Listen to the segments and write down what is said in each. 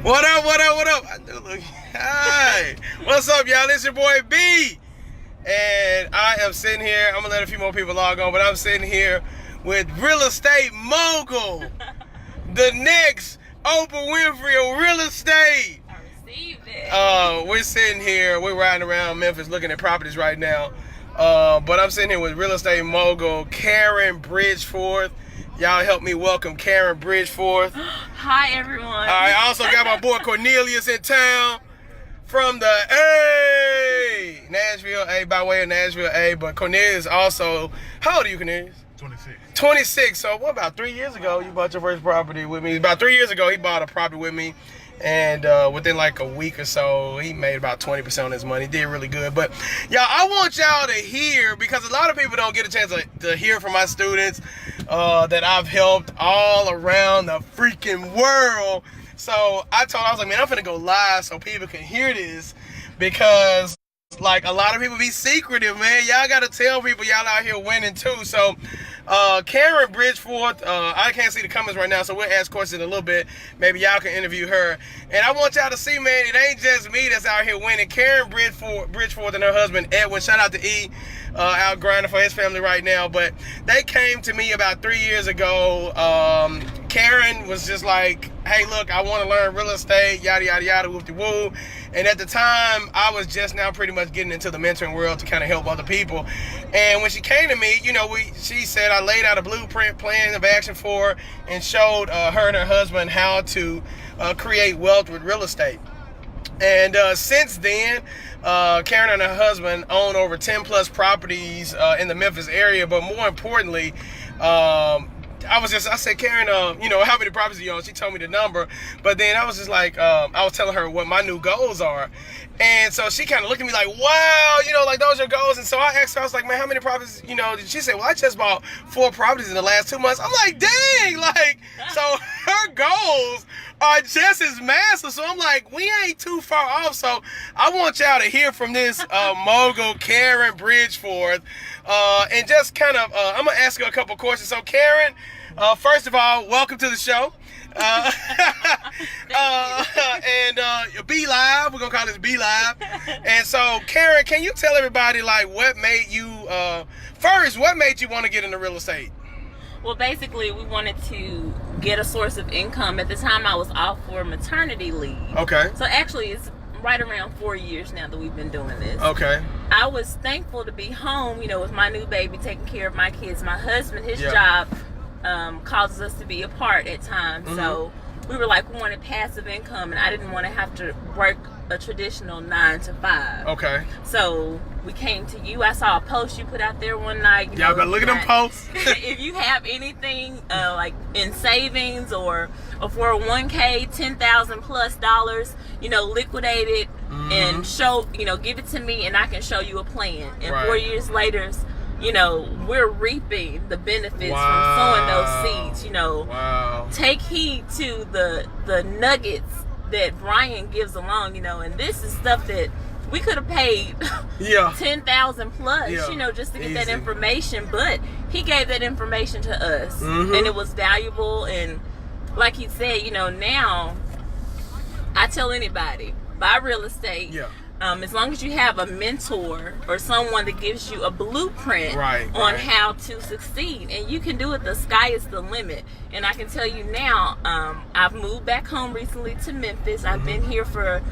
What up, what up, what up? I do look. Hi. What's up, y'all? It's your boy B. And I am sitting here. I'm going to let a few more people log on, but I'm sitting here with Real Estate Mogul. The next Oprah Winfrey of real estate. I received it. We're sitting here. We're riding around Memphis looking at properties right now. But I'm sitting here with Real Estate Mogul, Karen Bridgeforth. Y'all help me welcome Karen Bridgeforth. Hi, everyone. I also got my boy Cornelius in town from the A, Nashville A, by way of Nashville A. But Cornelius also, how old are you, Cornelius? 26. 26. So what, about 3 years ago, you bought your first property with me. About 3 years ago, he bought a property with me. And within like a week or so, he made about 20% on his money. He did really good. But y'all, I want y'all to hear, because a lot of people don't get a chance to hear from my students that I've helped all around the freaking world. So I was like, man, I'm finna go live so people can hear this, because like a lot of people be secretive, man. Y'all gotta tell people y'all out here winning too. So Karen Bridgeforth, I can't see the comments right now, so we'll ask questions in a little bit. Maybe y'all can interview her. And I want y'all to see, man, it ain't just me that's out here winning. Karen Bridgeforth and her husband Edwin, shout out to E, out grinding for his family right now. But they came to me about 3 years ago. Karen was just like, hey, look, I want to learn real estate, yada, yada, yada, whoop-de-woo. And at the time, I was just now pretty much getting into the mentoring world to kind of help other people. And when she came to me, you know, she said I laid out a blueprint plan of action for her and showed her and her husband how to create wealth with real estate. And since then, Karen and her husband own over 10 plus properties in the Memphis area. But more importantly, I said, Karen, you know, how many properties you own? She told me the number. But then I was just like, I was telling her what my new goals are. And so she kind of looked at me like, wow, you know, like those are your goals. And so I asked her, I was like, man, how many properties, you know? She said, well, I just bought 4 properties in the last 2 months. I'm like, dang, like, so her goals are just as massive. So I'm like, we ain't too far off. So I want y'all to hear from this mogul, Karen Bridgeforth. And just kind of, I'm going to ask you a couple questions. So Karen, first of all, welcome to the show. Be Live, we're going to call this Be Live. And so Karen, can you tell everybody like what made you, first, what made you want to get into real estate? Well, basically, we wanted to get a source of income. At the time, I was off for maternity leave. Okay. So actually, it's right around 4 years now that we've been doing this. Okay. I was thankful to be home, you know, with my new baby, taking care of my kids. My husband, his job causes us to be apart at times. Mm-hmm. So we were like, we wanted passive income, and I didn't want to have to work a traditional 9 to 5. Okay. So we came to you. I saw a post you put out there one night. Y'all better look at them posts. If you have anything like in savings or a 401k, $10,000 plus dollars, you know, liquidate it and show, you know, give it to me, and I can show you a plan. And 4 years later, you know, we're reaping the benefits from sowing those seeds. You know, take heed to the nuggets that Bryan gives along. You know, and this is stuff that we could have paid $10,000 plus, you know, just to get that information. But he gave that information to us, and it was valuable. And like he said, you know, now I tell anybody, buy real estate. Yeah. As long as you have a mentor or someone that gives you a blueprint on how to succeed, and you can do it, the sky is the limit. And I can tell you now, I've moved back home recently to Memphis. I've been here for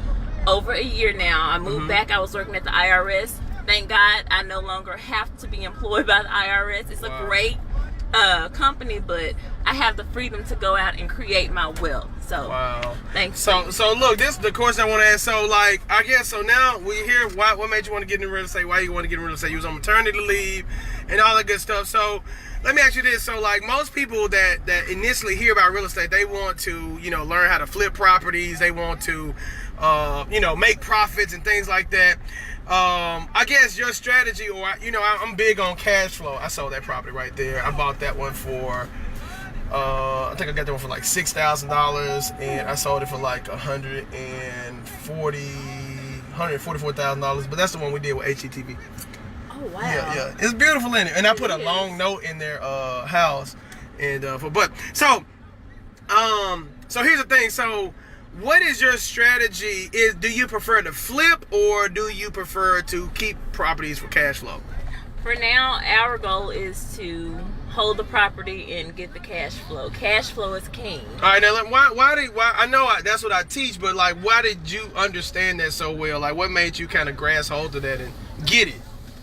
over a year now. I moved back. I was working at the IRS. Thank God I no longer have to be employed by the IRS. It's a great company, but I have the freedom to go out and create my wealth. So thanks. So look, this is the question I want to ask. So like, I guess, so now we hear what made you want to get into real estate, why you want to get into real estate. You was on maternity leave and all that good stuff. So let me ask you this. So like, most people that initially hear about real estate, they want to, you know, learn how to flip properties. They want to, you know, make profits and things like that. I guess your strategy, or, you know, I'm big on cash flow. I sold that property right there. I bought that one for, I think I got that one for like $6,000, and I sold it for like $144,000. But that's the one we did with HGTV. Oh wow! Yeah, it's beautiful in it, and I put a long note in their house, and so here's the thing. So what is your strategy? Do you prefer to flip or do you prefer to keep properties for cash flow? For now, our goal is to hold the property and get the cash flow. Cash flow is king. All right, now why I know that's what I teach, but like, why did you understand that so well? Like, what made you kind of grasp hold of that and get it?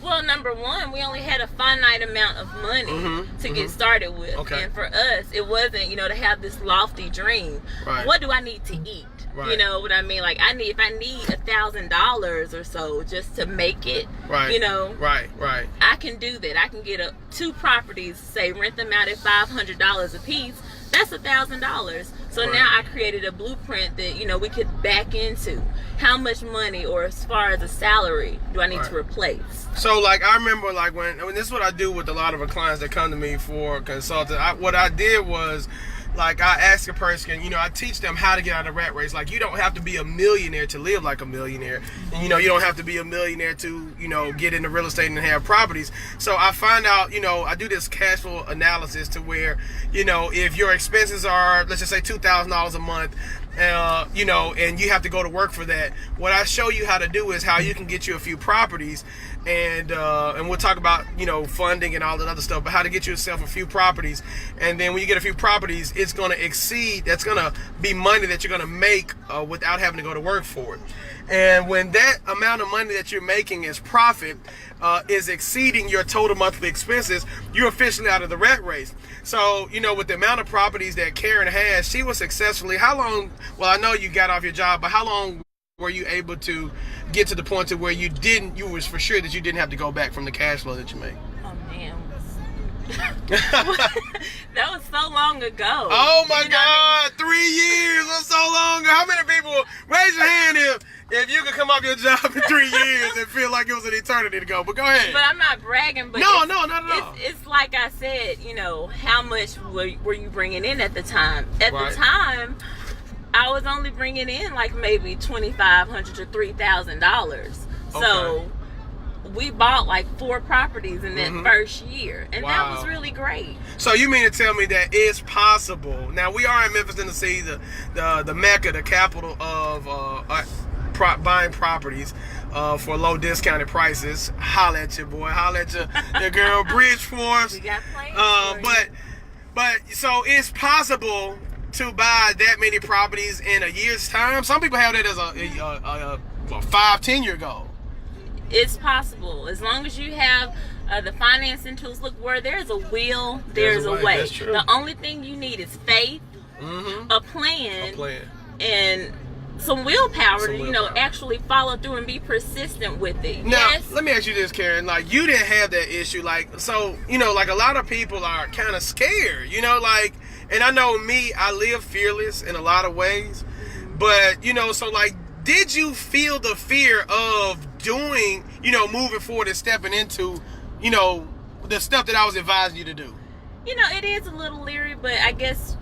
Well, number one, we only had a finite amount of money to get started with. Okay. And for us, it wasn't, to have this lofty dream. Right. What do I need to eat? Right. You know what I mean? Like, if I need $1,000 or so just to make it, right. Right. I can do that. I can get two properties, say rent them out at $500 a piece. That's $1,000. So right. now I created a blueprint that, we could back into. How much money, or as far as a salary, do I need to replace? So, like, I remember, like, when this is what I do with a lot of our clients that come to me for consulting. What I did was, like, I ask a person, I teach them how to get out of the rat race. Like, you don't have to be a millionaire to live like a millionaire. And, you don't have to be a millionaire to, get into real estate and have properties. So I find out, I do this cash flow analysis to where, if your expenses are, let's just say $2,000 a month, and you have to go to work for that. What I show you how to do is how you can get you a few properties, and we'll talk about funding and all that other stuff, but how to get yourself a few properties, and then when you get a few properties, it's going to exceed. That's going to be money that you're going to make without having to go to work for it. And when that amount of money that you're making as profit is exceeding your total monthly expenses, you're officially out of the rat race. So, with the amount of properties that Karen has, she was successfully, how long, well, I know you got off your job, but how long were you able to get to the point to where you was for sure that you didn't have to go back from the cash flow that you make? Oh, man. That was so long ago. Oh, my God. 3 years or so long. How many people, raise your hand if you could come off your job in 3 years and feel like it was an eternity to go. But go ahead. But I'm not bragging. But no, not at all. It's like I said, how much were you bringing in at the time? At right. the time, I was only bringing in like maybe $2,500 to $3,000. So we bought like 4 properties in that first year, and that was really great. So you mean to tell me that it's possible? Now, we are in Memphis, Tennessee, the mecca, the capital of buying properties for low discounted prices. Holla at your boy, holla at your girl Bridgeforth. We got plans. But so it's possible to buy that many properties in a year's time. Some people have that as a 5-10 year goal. It's possible, as long as you have the financing tools. Look, where there's a will, there's a way. That's true. The only thing you need is faith, a plan, and some willpower to actually follow through and be persistent with it. Now, yes. let me ask you this, Karen. Like, you didn't have that issue. Like, so like a lot of people are kind of scared. Like, and I know me, I live fearless in a lot of ways, but so like, did you feel the fear of doing, moving forward and stepping into, the stuff that I was advising you to do? It is a little leery, but I guess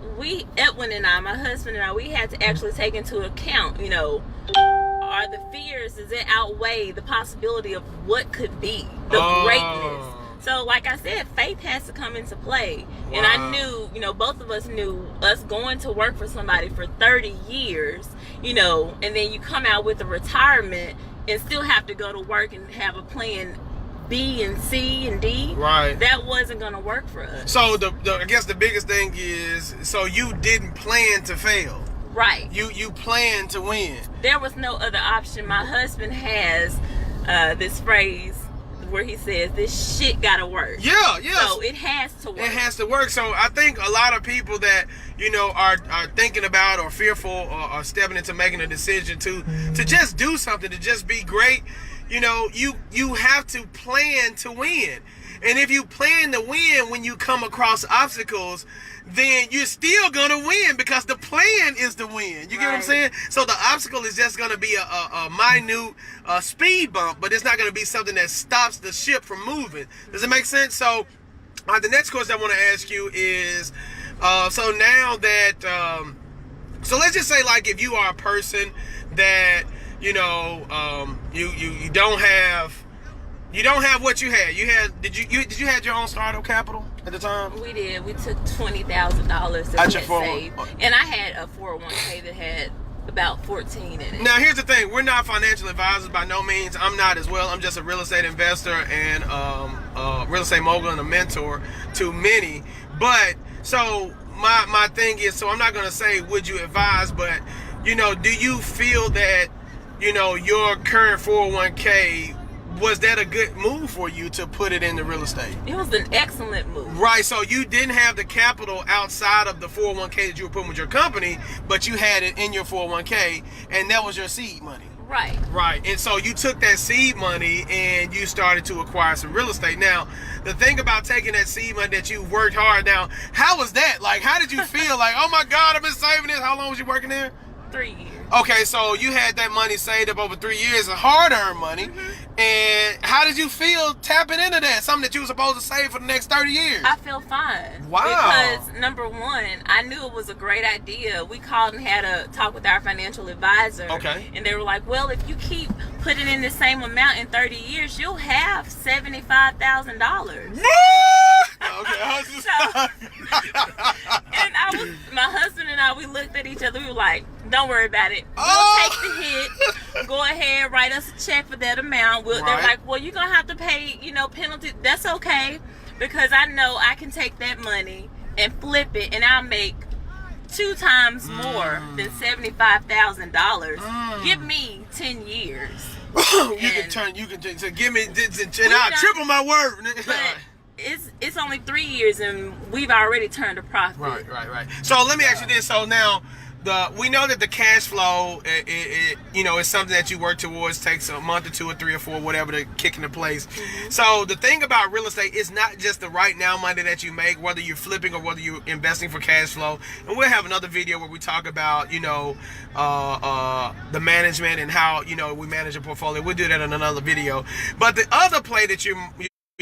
Edwin and I, my husband and I, we had to actually take into account, are the fears, does it outweigh the possibility of what could be, the greatness? So, like I said, faith has to come into play. Wow. And I knew, both of us knew us going to work for somebody for 30 years, and then you come out with a retirement and still have to go to work and have a plan B and C and D. Right. That wasn't going to work for us. So, I guess the biggest thing is, so you didn't plan to fail. Right. You planned to win. There was no other option. My husband has this phrase where he says, this shit gotta work. Yeah. So it has to work. It has to work. So I think a lot of people that, are thinking about or fearful or stepping into making a decision to just do something, to just be great, you have to plan to win. And if you plan to win when you come across obstacles, then you're still gonna win because the plan is to win. You get what I'm saying? So the obstacle is just gonna be a minute speed bump, but it's not gonna be something that stops the ship from moving. Does it make sense? So the next question I want to ask you is, so now that, so let's just say, like, if you are a person that you don't have what you had. Did you have your own startup capital at the time? We did. We took $20,000 that we had saved, and I had a 401k that had about 14 in it. Now, here's the thing. We're not financial advisors by no means. I'm not as well. I'm just a real estate investor and real estate mogul and a mentor to many. But, so, my thing is, so I'm not going to say, would you advise, but, you know, do you feel that, you know, your current 401k, was that a good move for you to put it into real estate? It was an excellent move. Right, so you didn't have the capital outside of the 401k that you were putting with your company, but you had it in your 401k, and that was your seed money. Right. Right, and so you took that seed money and you started to acquire some real estate. Now, the thing about taking that seed money that you worked hard, now, how was that? Like, how did you feel? Like, oh my God, I've been saving this. How long was you working there? 3 years. Okay, so you had that money saved up over 3 years of hard-earned money. And how did you feel tapping into that? Something that you were supposed to save for the next 30 years. I feel fine. Wow. Because, number one, I knew it was a great idea. We called and had a talk with our financial advisor. Okay. And they were like, well, if you keep putting in the same amount in 30 years, you'll have $75,000. Okay, I was just... And my husband and I, we looked at each other. We were like, don't worry about it. We'll take the hit. Go ahead, write us a check for that amount. They're like, well, you're going to have to pay, you know, penalty. That's okay, because I know I can take that money and flip it, and I'll make 2 times more than $75,000. Give me 10 years. You can so give me, and I'll triple my word. But it's only 3 years, and we've already turned a profit. Right. So let me ask you this. So now, we know that the cash flow, you know, is something that you work towards. Takes a month or 2 or 3 or 4, whatever, to kick into place. So the thing about real estate is not just the right now money that you make, whether you're flipping or whether you're investing for cash flow. And we'll have another video where we talk about, you know, the management and how, you know, we manage a portfolio. We'll do that in another video. But the other play that you're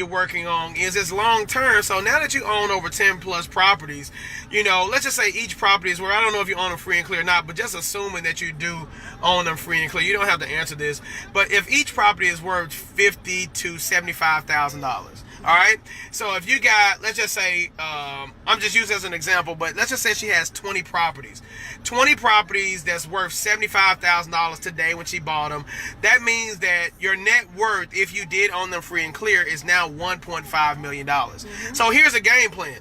working on is this long term. So now that you own over 10 plus properties, you know, let's just say each property is where, I don't know if you own them free and clear or not, but just assuming that you do own them free and clear, you don't have to answer this, but if each property is worth $50,000 to $75,000, all right, so if you got, let's just say, I'm just using as an example, but let's just say she has 20 properties that's worth $75,000 today when she bought them. That means that your net worth, if you did own them free and clear, is now $1.5 million. So here's a game plan.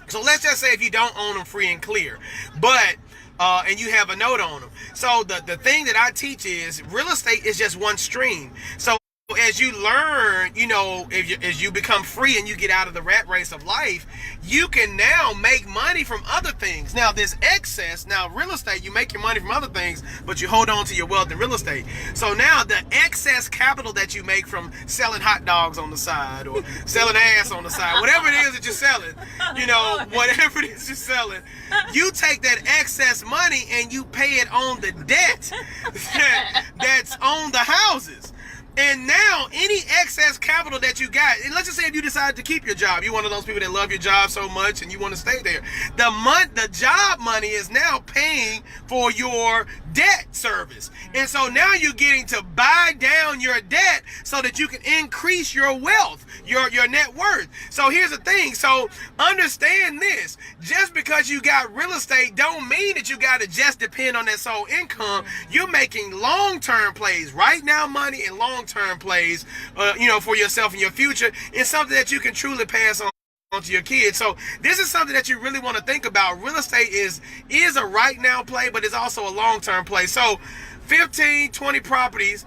So let's just say if you don't own them free and clear, but and you have a note on them. So the thing that I teach is real estate is just one stream. So as you learn, you know, as you become free and you get out of the rat race of life, you can now make money from other things. Now, this excess, now real estate, you make your money from other things, but you hold on to your wealth in real estate. So now the excess capital that you make from selling hot dogs on the side or selling ass on the side, whatever it is that you're selling, you know, whatever it is you're selling, you take that excess money and you pay it on the debt that's on the houses. And now, any excess capital that you got, and let's just say if you decide to keep your job, you're one of those people that love your job so much and you want to stay there. The job money is now paying for your debt service. And so now you're getting to buy down your debt so that you can increase your wealth, your net worth. So here's the thing. So understand this. Just because you got real estate don't mean that you got to just depend on that sole income. You're making long-term plays, right now money, and long-term plays, you know, for yourself and your future. It's something that you can truly pass on to your kids. So this is something that you really want to think about. Real estate is a right now play, but it's also a long-term play. So 15, 20 properties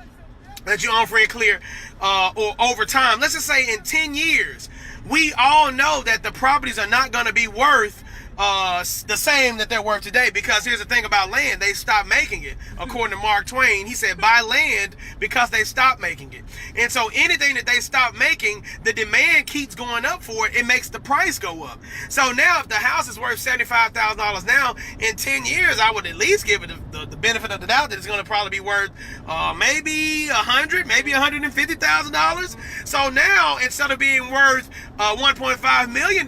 that you own free and clear, or over time, let's just say in 10 years, we all know that the properties are not going to be worth the same that they're worth today, because here's the thing about land, they stopped making it. According to Mark Twain, he said buy land because they stopped making it. And so anything that they stop making, the demand keeps going up for it. It makes the price go up. So now if the house is worth $75,000 now, in 10 years I would at least give it the benefit of the doubt that it's going to probably be worth maybe $100,000, maybe $150,000. So now instead of being worth $1.5 million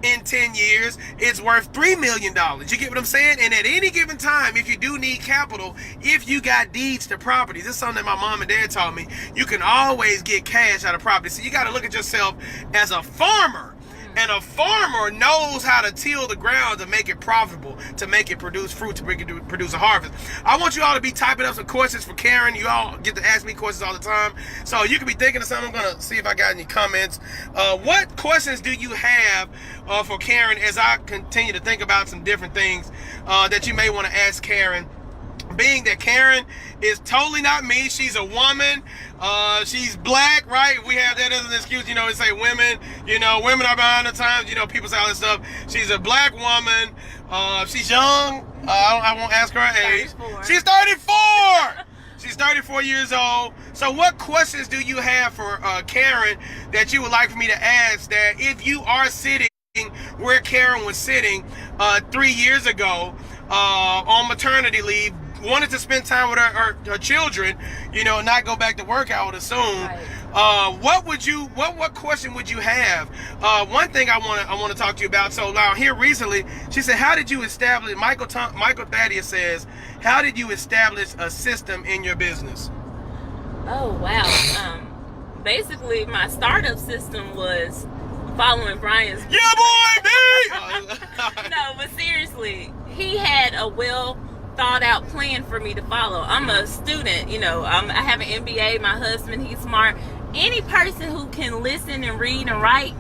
in 10 years, it's worth $3 million. You get what I'm saying? And at any given time, if you do need capital, if you got deeds to properties, this is something that my mom and dad taught me, you can always get cash out of property. So you got to look at yourself as a farmer, And a farmer knows how to till the ground to make it profitable, to make it produce fruit, to make it produce a harvest. I want you all to be typing up some questions for Karen. You all get to ask me questions all the time. So you can be thinking of something. I'm going to see if I got any comments. What questions do you have for Karen as I continue to think about some different things that you may want to ask Karen? Being that Karen is totally not me. She's a woman. She's black, right? We have that as an excuse, you know, we say women, you know, women are behind the times, you know, people say all this stuff. She's a black woman. She's young. I won't ask her age. 34. She's 34. She's 34 years old. So what questions do you have for Karen that you would like for me to ask, that if you are sitting where Karen was sitting 3 years ago on maternity leave, wanted to spend time with her children, you know, not go back to work, I would assume. Right. What question would you have? One thing I want to talk to you about. So now here recently, she said, how did you establish, Michael Thaddeus says, how did you establish a system in your business? Oh, wow. Basically, my startup system was following Bryan's. Yeah, boy, me! No, but seriously, he had a well thought out plan for me to follow. I'm a student, you know, I have an MBA, my husband, he's smart. Any person who can listen and read and write,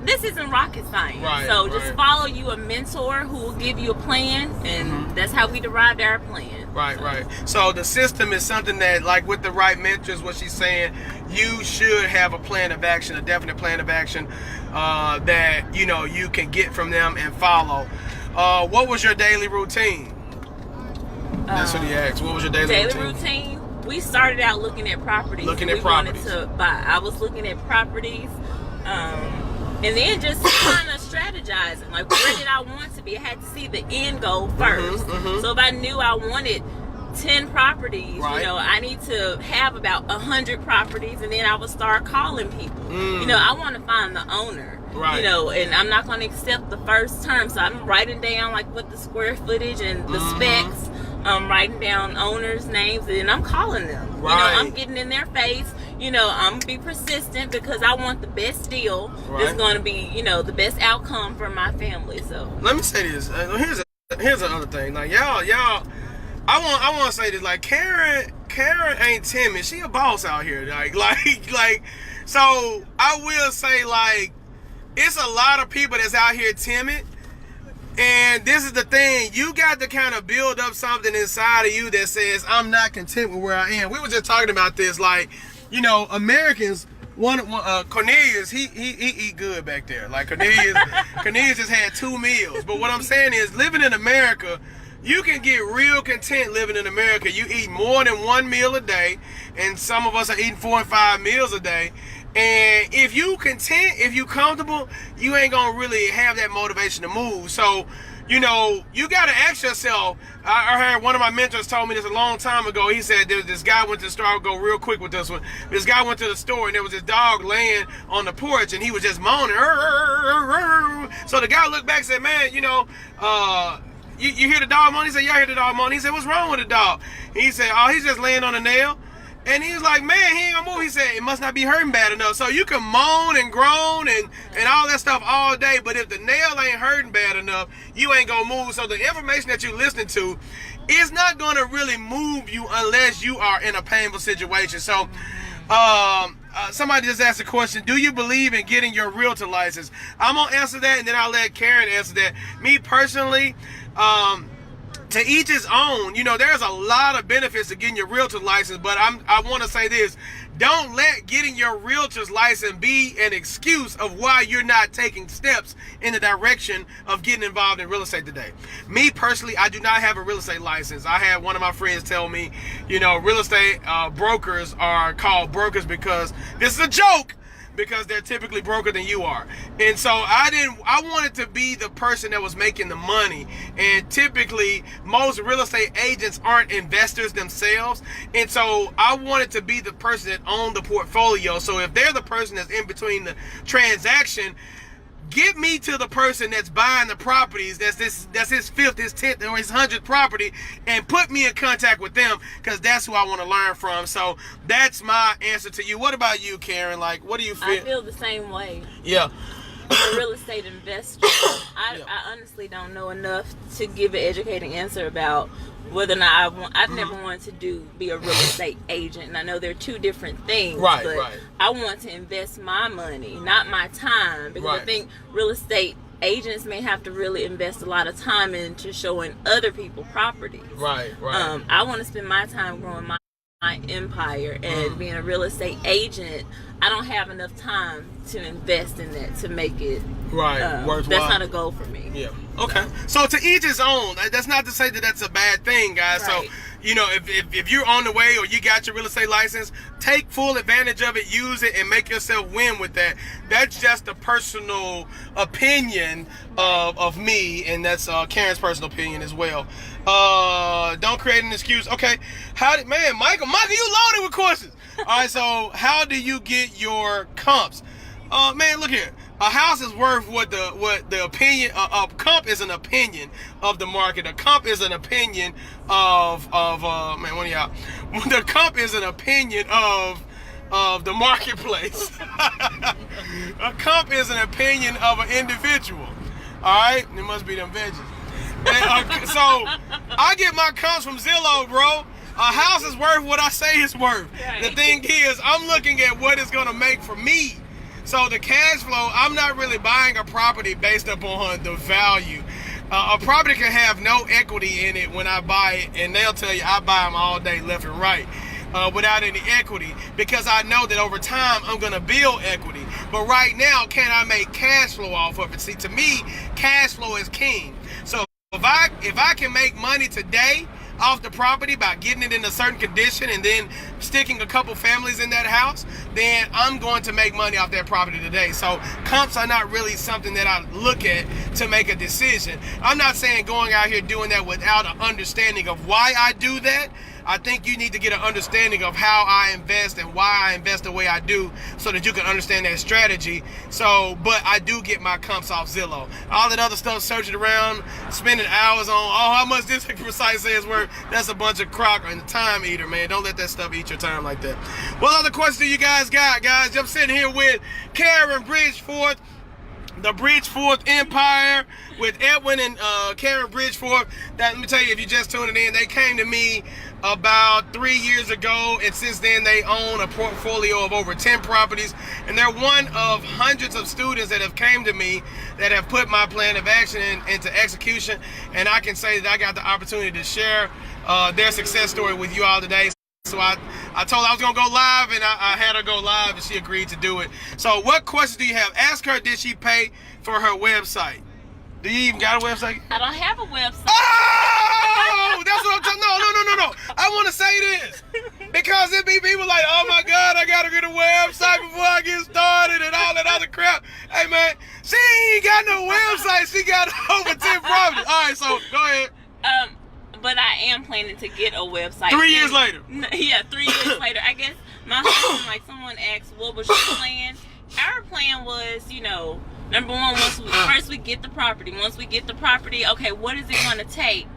this isn't rocket science. Right, so just follow you a mentor who will give you a plan, and that's how we derived our plan. Right. So the system is something that, like with the right mentors, what she's saying, you should have a plan of action, a definite plan of action that, you know, you can get from them and follow. What was your daily routine? That's what he asked. What was your daily routine? We started out looking at properties. Wanted to buy. I was looking at properties, and then just kind of strategizing. Like, where did I want to be? I had to see the end goal first. So if I knew I wanted 10 properties, you know, I need to have about 100 properties, and then I would start calling people. You know, I want to find the owner. You know, and I'm not going to accept the first term, so I'm writing down like what the square footage and the specs. I'm writing down owners' names, and I'm calling them. You know, I'm getting in their face. You know, I'm gonna be persistent because I want the best deal. That's going to be, you know, the best outcome for my family. So let me say this. Here's another thing. Like y'all. I want to say this. Like Karen ain't timid. She a boss out here. Like. So I will say, like, it's a lot of people that's out here timid. And this is the thing, you got to kind of build up something inside of you that says, I'm not content with where I am. We were just talking about this, like, you know, Americans, Cornelius, he eat good back there. Like Cornelius just had 2 meals. But what I'm saying is, living in America, you can get real content living in America. You eat more than 1 meal a day, and some of us are eating 4 and 5 meals a day. And if you content, if you comfortable, you ain't gonna really have that motivation to move. So, you know, you gotta ask yourself. I heard one of my mentors told me this a long time ago. He said there was this guy went to the store. I'll go real quick with this one. This guy went to the store, and there was this dog laying on the porch, and he was just moaning. So the guy looked back and said, man, you know, you hear the dog moan? He said, yeah, I hear the dog moan. He said, what's wrong with the dog? He said, oh, he's just laying on a nail. And he was like, man, he ain't gonna move. He said, it must not be hurting bad enough. So you can moan and groan and all that stuff all day, but if the nail ain't hurting bad enough, you ain't gonna move. So the information that you're listening to is not gonna really move you unless you are in a painful situation. So somebody just asked a question, do you believe in getting your realtor license? I'm gonna answer that, and then I'll let Karen answer that. Me personally, to each his own. You know, there's a lot of benefits to getting your realtor license, but I want to say this. Don't let getting your realtor's license be an excuse of why you're not taking steps in the direction of getting involved in real estate today. Me personally, I do not have a real estate license. I had one of my friends tell me, you know, real estate brokers are called brokers because this is a joke, because they're typically broker than you are. And so I wanted to be the person that was making the money. And typically most real estate agents aren't investors themselves. And so I wanted to be the person that owned the portfolio. So if they're the person that's in between the transaction, get me to the person that's buying the properties, that's his 5th, his 10th, or his 100th property, and put me in contact with them, because that's who I want to learn from. So that's my answer to you. What about you, Karen? Like, what do you feel? I feel the same way. Yeah. a real estate investor, I honestly don't know enough to give an educated answer about whether or not I've never wanted to be a real estate agent, and I know they're two different things. Right, but right. I want to invest my money, not my time, because Right. I think real estate agents may have to really invest a lot of time into showing other people properties. Right, right. I want to spend my time growing my empire, and being a real estate agent, I don't have enough time to invest in that to make it worthwhile. That's not a goal for me. Yeah. Okay. So to each his own. That's not to say that that's a bad thing, guys. Right. So, you know, if you're on the way or you got your real estate license, take full advantage of it, use it, and make yourself win with that. That's just a personal opinion of me, and that's Karen's personal opinion as well. Don't create an excuse. Okay. Michael, you loaded with questions. All right. So how do you get your comps? Man, look here. A house is worth what the opinion of comp is an opinion of the market. A comp is an opinion of man, one of y'all. The comp is an opinion of the marketplace. A comp is an opinion of an individual. All right, it must be them veggies. And, so I get my comps from Zillow, bro. A house is worth what I say it's worth. Right. The thing is, I'm looking at what it's gonna make for me. So the cash flow, I'm not really buying a property based upon the value. A property can have no equity in it when I buy it, and they'll tell you I buy them all day left and right without any equity, because I know that over time I'm going to build equity. But right now, can I make cash flow off of it? See, to me, cash flow is king. So if I can make money today off the property by getting it in a certain condition and then sticking a couple families in that house, then I'm going to make money off that property today. So comps are not really something that I look at to make a decision. I'm not saying going out here doing that without an understanding of why I do that. I think you need to get an understanding of how I invest and why I invest the way I do, so that you can understand that strategy. So, but I do get my comps off Zillow. All that other stuff, searching around, spending hours on, how much this precise says worth, that's a bunch of crock and time eater, man. Don't let that stuff eat your time like that. What other questions do you guys got, guys? I'm sitting here with Karen Bridgeforth, the Bridgeforth Empire, with Edwin and Karen Bridgeforth. Let me tell you, if you're just tuning in, they came to me about 3 years ago, and since then they own a portfolio of over 10 properties, and they're one of hundreds of students that have came to me that have put my plan of action into execution. And I can say that I got the opportunity to share their success story with you all today. So I told her I was going to go live, and I had her go live, and she agreed to do it. So what questions do you have? Ask her, did she pay for her website? Do you even got a website? I don't have a website. Oh, that's what I'm talking. No. I want to say this because it be people like, oh my God, I gotta get a website before I get started and all that other crap. Hey man, she ain't got no website. She got over 10 properties. All right, so go ahead. But I am planning to get a website. 3 years later. Yeah, 3 years later. I guess my husband, like someone asked, what was your plan? Our plan was, number one, first we get the property. Once we get the property, okay, what is it going to take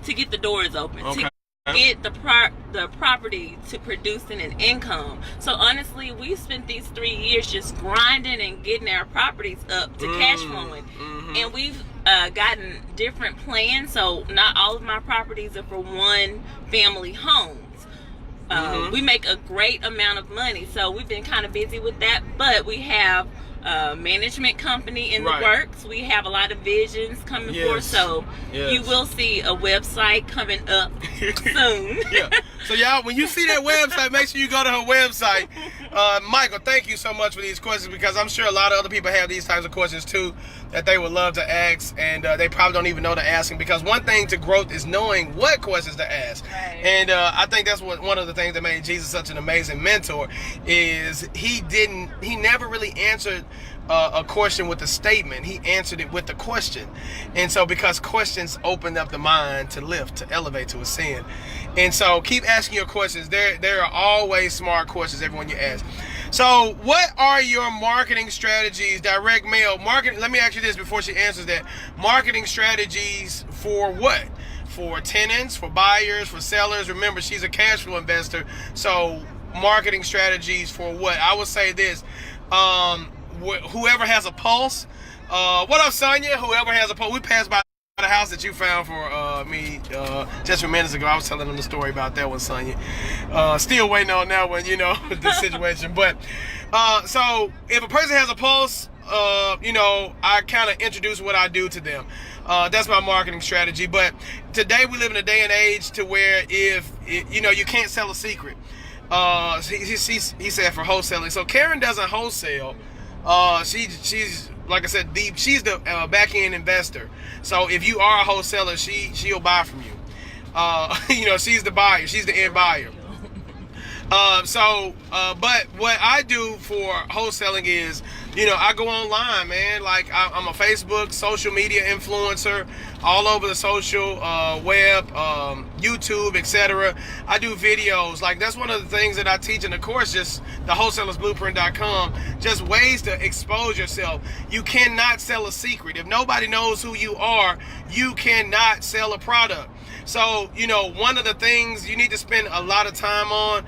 to get the doors open? Okay. To get the property to producing an income. So honestly, we spent these 3 years just grinding and getting our properties up to cash flowing. Mm-hmm. And we've gotten different plans. So not all of my properties are for one family homes. We make a great amount of money, so we've been kind of busy with that. But we have a management company in the works. We have a lot of visions coming forth, so you will see a website coming up soon. So y'all, when you see that website, make sure you go to her website. Michael, thank you so much for these questions, because I'm sure a lot of other people have these types of questions too that they would love to ask, and they probably don't even know to ask them, because one thing to growth is knowing what questions to ask. And I think that's one of the things that made Jesus such an amazing mentor, is he never really answered a question with a statement. He answered it with a question. And so because questions open up the mind to lift, to elevate, to ascend. And so keep asking your questions. There are always smart questions, everyone you ask. So what are your marketing strategies? Direct mail marketing. Let me ask you this before she answers that. Marketing strategies for what? For tenants, for buyers, for sellers. Remember, she's a cash flow investor. So marketing strategies for what? I would say this. Whoever has a pulse What up, Sonya? Whoever has a post, we passed by the house that you found for me just a few minutes ago. I was telling them the story about that one, Sonya. Still waiting on that one, the situation. But so if a person has a pulse, I kind of introduce what I do to them. That's my marketing strategy. But today we live in a day and age to where you can't sell a secret. He said for wholesaling. So Karen doesn't wholesale. She's like I said, she's the back end investor. So if you are a wholesaler, she'll buy from you. She's the buyer. She's the end buyer. But what I do for wholesaling is, I go online, man. Like I'm a Facebook, social media influencer, all over the social web, YouTube, etc. I do videos. Like that's one of the things that I teach in the course, just the wholesalersblueprint.com, just ways to expose yourself. You cannot sell a secret. If nobody knows who you are, you cannot sell a product. So, one of the things you need to spend a lot of time on,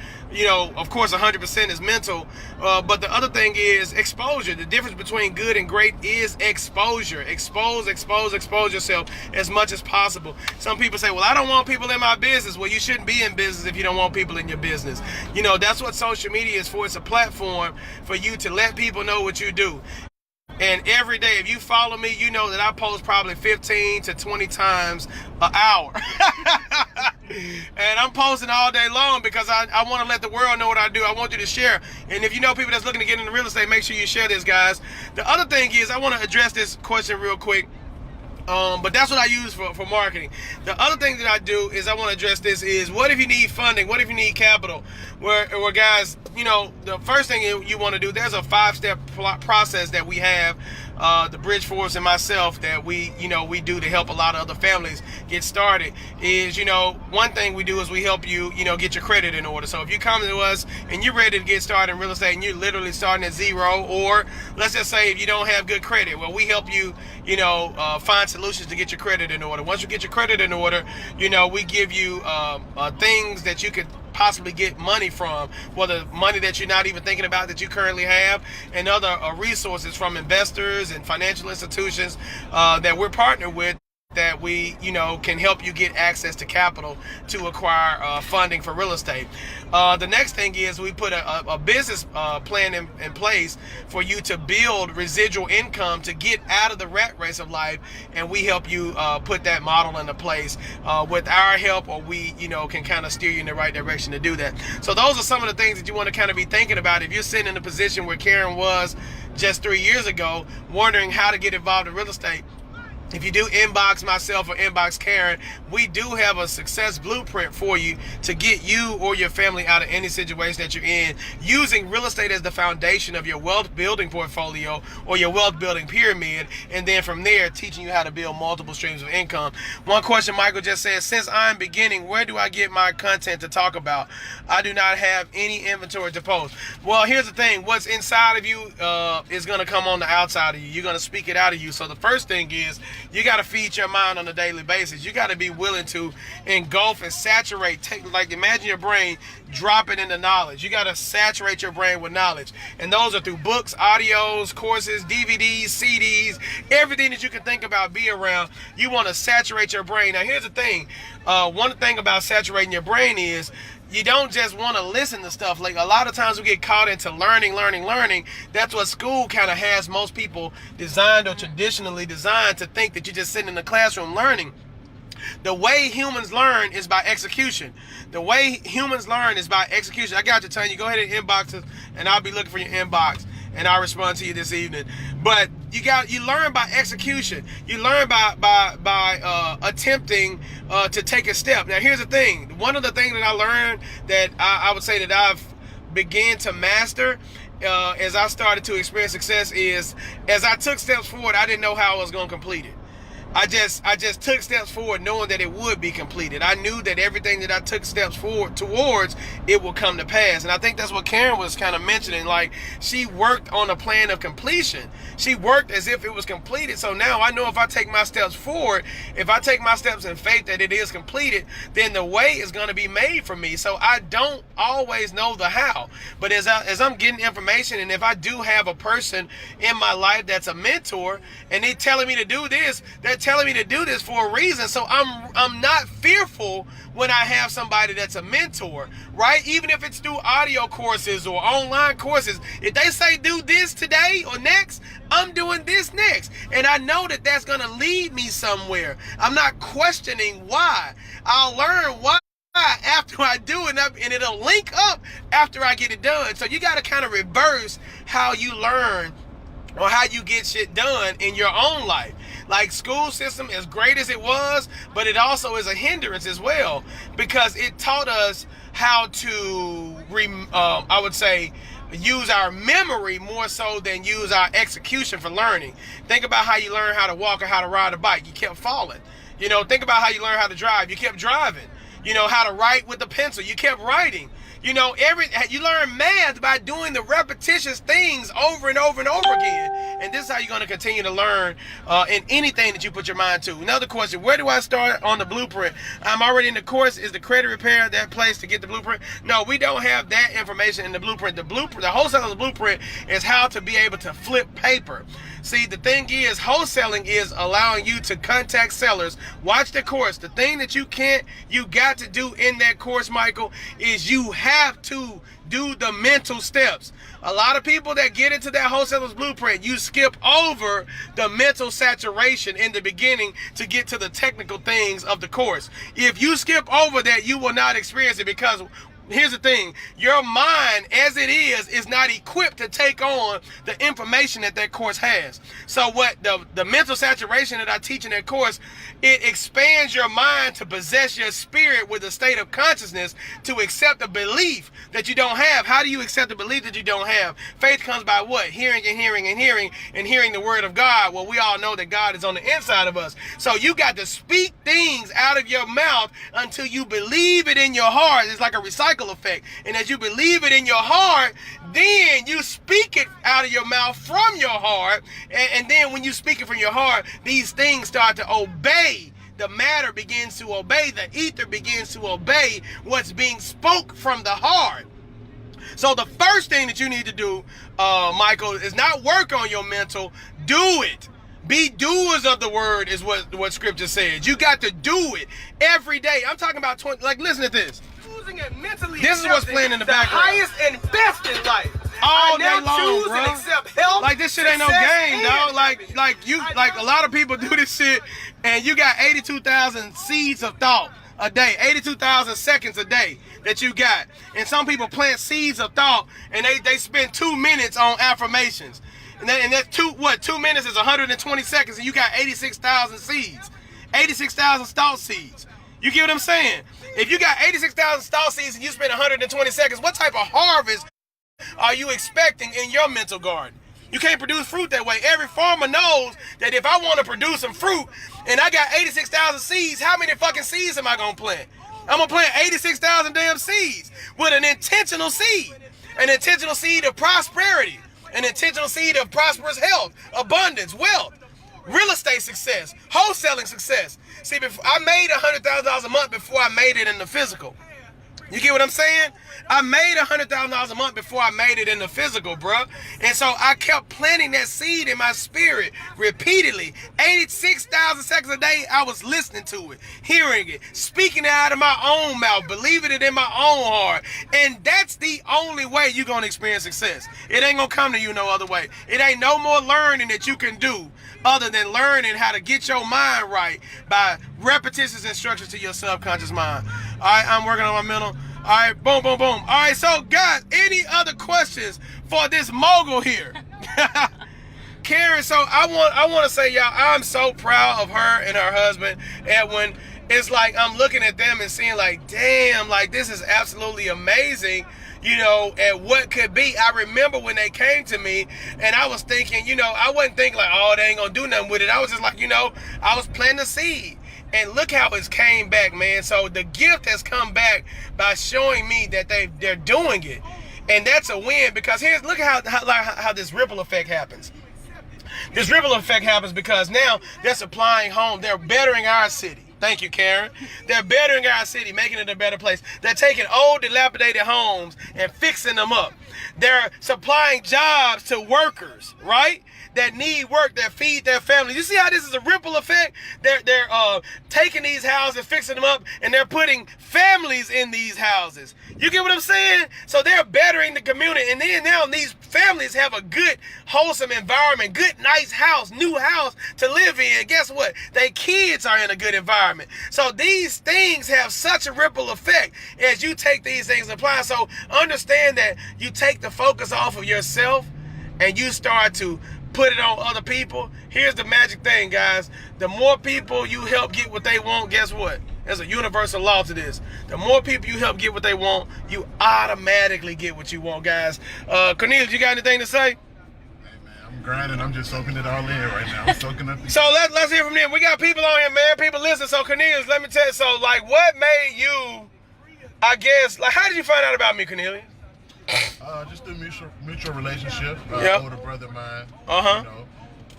of course, 100% is mental. But the other thing is exposure. The difference between good and great is exposure. Expose yourself as much as possible. Some people say, well, I don't want people in my business. Well, you shouldn't be in business if you don't want people in your business. That's what social media is for. It's a platform for you to let people know what you do. And every day, if you follow me, you know that I post probably 15 to 20 times an hour. And I'm posting all day long because I want to let the world know what I do. I want you to share. And if you know people that's looking to get into real estate, make sure you share this, guys. The other thing is, I want to address this question real quick. But that's what I use for marketing. The other thing that I do is I want to address this is, what if you need funding? What if you need capital? Where guys, the first thing you want to do, there's a 5-step process that we have, the Bridgeforth and myself, that we do to help a lot of other families get started. Is, one thing we do is we help you, get your credit in order. So if you come to us and you're ready to get started in real estate and you're literally starting at zero, or let's just say if you don't have good credit, well, we help you, find solutions to get your credit in order. Once you get your credit in order, we give you things that you could possibly get money from, whether money that you're not even thinking about that you currently have, and other resources from investors and financial institutions that we're partnered with, that we can help you get access to capital to acquire funding for real estate. The next thing is we put a business plan in place for you to build residual income to get out of the rat race of life, and we help you put that model into place with our help, or we can kind of steer you in the right direction to do that. So those are some of the things that you want to kind of be thinking about if you're sitting in a position where Karen was just 3 years ago, wondering how to get involved in real estate. If you do inbox myself or inbox Karen, we do have a success blueprint for you to get you or your family out of any situation that you're in, using real estate as the foundation of your wealth building portfolio or your wealth building pyramid, and then from there teaching you how to build multiple streams of income. One question Michael just said, since I'm beginning, where do I get my content to talk about? I do not have any inventory to post. Well, here's the thing, what's inside of you is going to come on the outside of you. You're going to speak it out of you. So the first thing is, you got to feed your mind on a daily basis. You got to be willing to engulf and saturate. Imagine your brain dropping into knowledge. You got to saturate your brain with knowledge. And those are through books, audios, courses, DVDs, CDs, everything that you can think about, be around. You want to saturate your brain. Now, here's the thing. One thing about saturating your brain is, you don't just want to listen to stuff. Like a lot of times we get caught into learning. That's what school kind of has most people designed, or traditionally designed, to think that you're just sitting in the classroom learning. The way humans learn is by execution. I got you, Tanya. Go ahead and inbox us, and I'll be looking for your inbox, and I'll respond to you this evening. But you learn by execution. You learn by attempting to take a step. Now, here's the thing. One of the things that I learned that I would say that I've began to master as I started to experience success is, as I took steps forward, I didn't know how I was going to complete it. I just took steps forward knowing that it would be completed. I knew that everything that I took steps forward towards, it will come to pass. And I think that's what Karen was kind of mentioning. Like, she worked on a plan of completion. She worked as if it was completed. So now I know if I take my steps forward, if I take my steps in faith that it is completed, then the way is going to be made for me. So I don't always know the how. But as I'm getting information, and if I do have a person in my life that's a mentor, and they're telling me to do this, they're telling me to do this for a reason. So I'm not fearful when I have somebody that's a mentor, right? Even if it's through audio courses or online courses, if they say do this today or next, I'm doing this next. And I know that that's going to lead me somewhere. I'm not questioning why. I'll learn why after I do it, and it'll link up after I get it done. So you got to kind of reverse how you learn or how you get shit done in your own life. Like, school system, as great as it was, but it also is a hindrance as well, because it taught us how to, I would say, use our memory more so than use our execution for learning. Think about how you learn how to walk or how to ride a bike. You kept falling. You know, think about how you learn how to drive. You kept driving. You know, how to write with a pencil. You kept writing. You know, you learn math by doing the repetitious things over and over and over again. And this is how you're going to continue to learn in anything that you put your mind to. Another question, where do I start on the blueprint? I'm already in the course. Is the credit repair that place to get the blueprint? No, we don't have that information in the blueprint. The wholesaler's blueprint is how to be able to flip paper. See, the thing is, wholesaling is allowing you to contact sellers. Watch the course. The thing that you got to do in that course, Michael, is you have to do the mental steps. A lot of people that get into that wholesaler's blueprint, you skip over the mental saturation in the beginning to get to the technical things of the course. If you skip over that, you will not experience it, because here's the thing, your mind as it is not equipped to take on the information that course has. So what the mental saturation that I teach in that course, it expands your mind to possess your spirit with a state of consciousness to accept a belief that you don't have. How do you accept a belief that you don't have? Faith comes by what? Hearing and hearing and hearing and hearing the word of God. Well, we all know that God is on the inside of us. So you got to speak things out of your mouth until you believe it in your heart. It's like a recycle effect. And as you believe it in your heart, then you speak it out of your mouth from your heart. And then when you speak it from your heart, these things start to obey. The matter begins to obey. The ether begins to obey what's being spoke from the heart. So the first thing that you need to do, Michael, is not work on your mental. Do it. Be doers of the word is what scripture says. You got to do it every day. I'm talking about listen to this. It mentally. This is what's playing in the background. Highest and best in life. All day long, choose bro. And accept help. Like, this shit ain't no game, dog. Like a lot of people do this shit, and you got 82,000 seeds of thought a day, 82,000 seconds a day that you got. And some people plant seeds of thought, and they spend 2 minutes on affirmations. And that's 2 minutes is 120 seconds, and you got 86,000 seeds, 86,000 thought seeds. You get what I'm saying? If you got 86,000 thought seeds and you spend 120 seconds, what type of harvest are you expecting in your mental garden? You can't produce fruit that way. Every farmer knows that if I want to produce some fruit and I got 86,000 seeds, how many fucking seeds am I going to plant? I'm going to plant 86,000 damn seeds with an intentional seed. An intentional seed of prosperity. An intentional seed of prosperous health, abundance, wealth, real estate success, wholesaling success. See, I made $100,000 a month before I made it in the physical. You get what I'm saying? I made $100,000 a month before I made it in the physical, bro. And so I kept planting that seed in my spirit repeatedly. 86,000 seconds a day, I was listening to it, hearing it, speaking it out of my own mouth, believing it in my own heart. And that's the only way you're going to experience success. It ain't going to come to you no other way. It ain't no more learning that you can do other than learning how to get your mind right by repetitious instructions to your subconscious mind. All right, I'm working on my mental. All right, boom, boom, boom. All right, so guys, any other questions for this mogul here? Karen, so I want to say, y'all, I'm so proud of her and her husband, Edwin. it's like I'm looking at them and seeing like, damn, like this is absolutely amazing, you know, and what could be. I remember when they came to me and I was thinking, you know, I wasn't thinking like, oh, they ain't gonna do nothing with it. I was just like, you know, I was planting a seed. And look how it's came back, man. So the gift has come back by showing me that they're doing it. And that's a win, because look at how this ripple effect happens. This ripple effect happens because now they're supplying home. They're bettering our city. Thank you, Karen. They're bettering our city, making it a better place. They're taking old, dilapidated homes and fixing them up. They're supplying jobs to workers, right? That need work, that feed their families. You see how this is a ripple effect? They're taking these houses, fixing them up, and they're putting families in these houses. You get what I'm saying? So they're bettering the community, and then now these families have a good, wholesome environment, good, nice house, new house to live in. And guess what? Their kids are in a good environment. So these things have such a ripple effect as you take these things and apply. So understand that you take the focus off of yourself and you start to put it on other people. Here's the magic thing, guys. The more people you help get what they want, guess what? There's a universal law to this. The more people you help get what they want, you automatically get what you want, guys. Cornelius, you got anything to say? Hey, man, I'm grinding. I'm just soaking it all in right now. I'm soaking up. So let's hear from them. We got people on here, man. People listen. So Cornelius, let me tell you. So like, what made you? I guess like, how did you find out about me, Cornelius? Just a mutual relationship. Yep. Older brother of mine. Uh-huh. You know,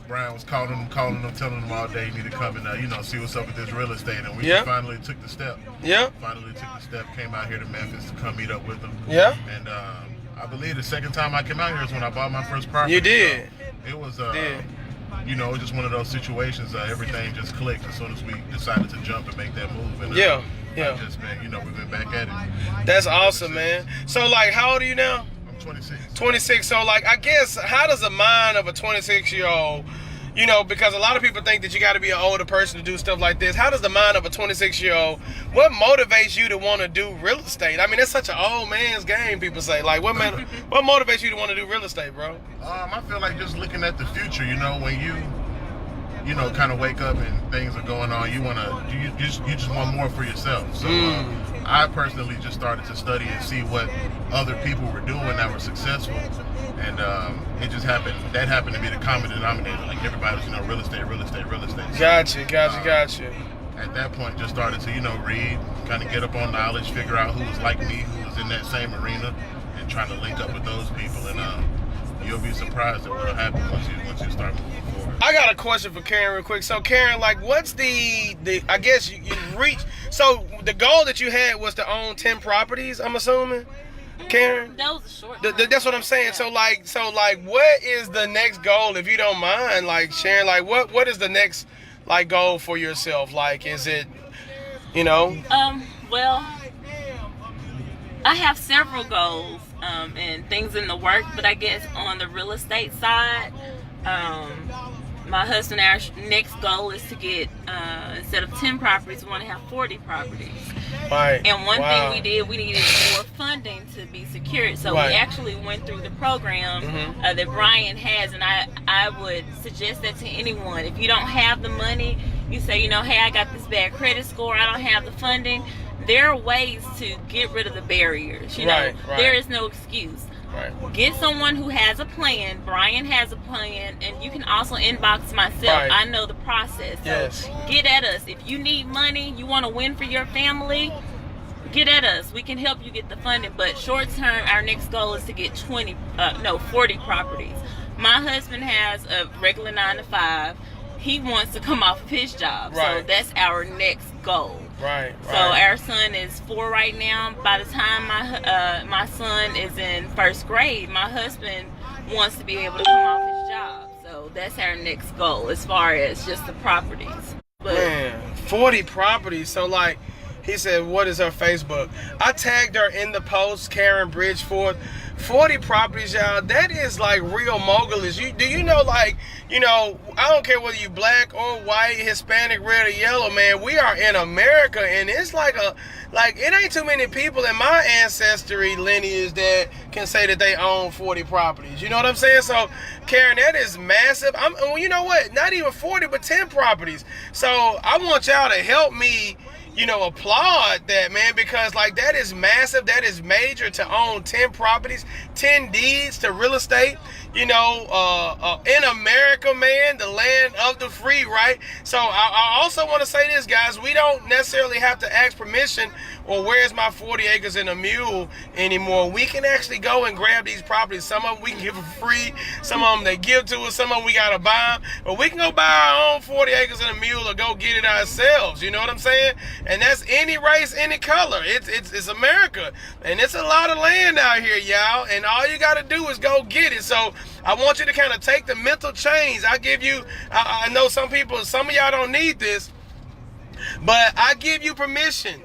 Bryan was calling him, telling him all day, you need to come and you know, see what's up with this real estate. And we just finally took the step. Yeah. Finally took the step. Came out here to Memphis to come meet up with him. Yeah. And I believe the second time I came out here is when I bought my first property. You did. So it was you know, it was just one of those situations. Everything just clicked as soon as we decided to jump and make that move. And Yeah. I've just been, you know, we've been back at it. That's awesome, man. So like, how old are you now? I'm 26. 26. So like, I guess, how does the mind of a 26-year-old, you know, because a lot of people think that you got to be an older person to do stuff like this. How does the mind of a 26-year-old, what motivates you to want to do real estate? I mean, it's such an old man's game, people say. Like, what motivates you to want to do real estate, bro? I feel like just looking at the future, you know, when you know, kind of wake up and things are going on, you just want more for yourself. So I personally just started to study and see what other people were doing that were successful, and it just happened. That happened to be the common denominator. Like everybody was, you know, real estate. So, Gotcha. At that point, just started to, you know, read, kind of get up on knowledge, figure out who was like me, who was in that same arena, and trying to link up with those people. And you'll be surprised at what'll happen once you start moving forward. I got a question for Karen real quick. So Karen, like, what's the I guess you reached, so the goal that you had was to own 10 properties, I'm assuming, Karen? That was a short That's what I'm saying. So like, what is the next goal, if you don't mind, like, sharing, like, what is the next, like, goal for yourself? Like, is it, you know? Well, I have several goals and things in the work, but I guess on the real estate side, my husband, our next goal is to get, instead of 10 properties, we want to have 40 properties. Right. And one thing we did, we needed more funding to be secured. So we actually went through the program that Bryan has, and I would suggest that to anyone. If you don't have the money, you say, you know, hey, I got this bad credit score, I don't have the funding. There are ways to get rid of the barriers. You know, there is no excuse. Right. Get someone who has a plan. Bryan has a plan, and you can also inbox myself. Right. I know the process. So get at us. If you need money, you want to win for your family, get at us. We can help you get the funding. But short term, our next goal is to get 40 properties. My husband has a regular 9-to-5. He wants to come off of his job. Right. So that's our next goal. Right. So our son is 4 right now. By the time my son is in first grade, my husband wants to be able to come off his job. So that's our next goal as far as just the properties. But, man, 40 properties. So like, he said, what is her Facebook? I tagged her in the post, Karen Bridgeforth. 40 properties, y'all. That is like Real Mogul. Do you know, like, you know, I don't care whether you black or white, Hispanic, red or yellow, man. We are in America, and it's like it ain't too many people in my ancestry lineage that can say that they own 40 properties. You know what I'm saying? So, Karen, that is massive. Well, you know what? Not even 40, but 10 properties. So I want y'all to help me applaud that, man, because like that is massive. That is major to own 10 properties, 10 deeds to real estate, in America, man, the land of the free, right? So I also want to say this, guys, we don't necessarily have to ask permission or where's my 40 acres and a mule anymore. We can actually go and grab these properties. Some of them we can give for free. Some of them they give to us. Some of them we got to buy them. But we can go buy our own 40 acres and a mule or go get it ourselves. You know what I'm saying? And that's any race, any color. It's America. And it's a lot of land out here, y'all. And all you got to do is go get it. So I want you to kind of take the mental change. I know some of y'all don't need this, but I give you permission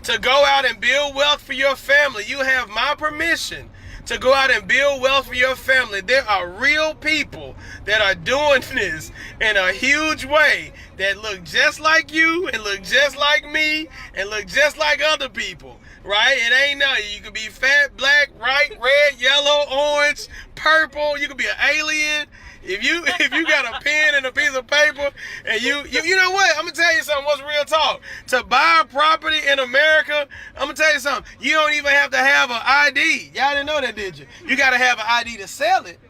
to go out and build wealth for your family. You have my permission to go out and build wealth for your family. There are real people that are doing this in a huge way that look just like you and look just like me and look just like other people, right? It ain't nothing. You could be fat, black, white, red, yellow, orange, purple. You could be an alien. If you got a pen and a piece of paper and you know what? I'm gonna tell you something. What's real talk? To buy a property in America, I'm gonna tell you something. You don't even have to have an ID. Y'all didn't know that, did you? You gotta have an ID to sell it,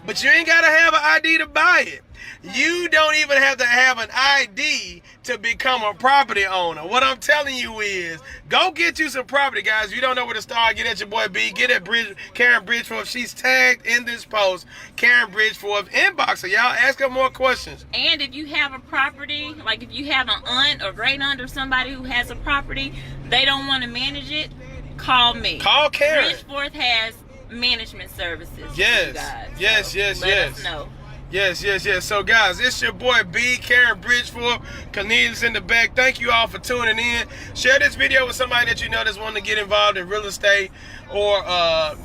but you ain't gotta have an ID to buy it. You don't even have to have an ID to become a property owner. What I'm telling you is, go get you some property, guys. If you don't know where to start, get at your boy B. Get at Karen Bridgeforth. She's tagged in this post. Karen Bridgeforth. Inbox her, y'all. Ask her more questions. And if you have a property, like if you have an aunt or great aunt or somebody who has a property, they don't want to manage it, call me. Call Karen. Bridgeforth has management services. Yes. For you guys. Yes. Let us know. Yes. So, guys, it's your boy B, Karen Bridgeforth, Cornelius in the back. Thank you all for tuning in. Share this video with somebody that you know that's wanting to get involved in real estate or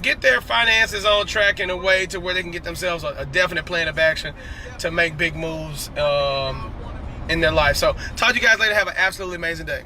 get their finances on track in a way to where they can get themselves a definite plan of action to make big moves in their life. So, talk to you guys later. Have an absolutely amazing day.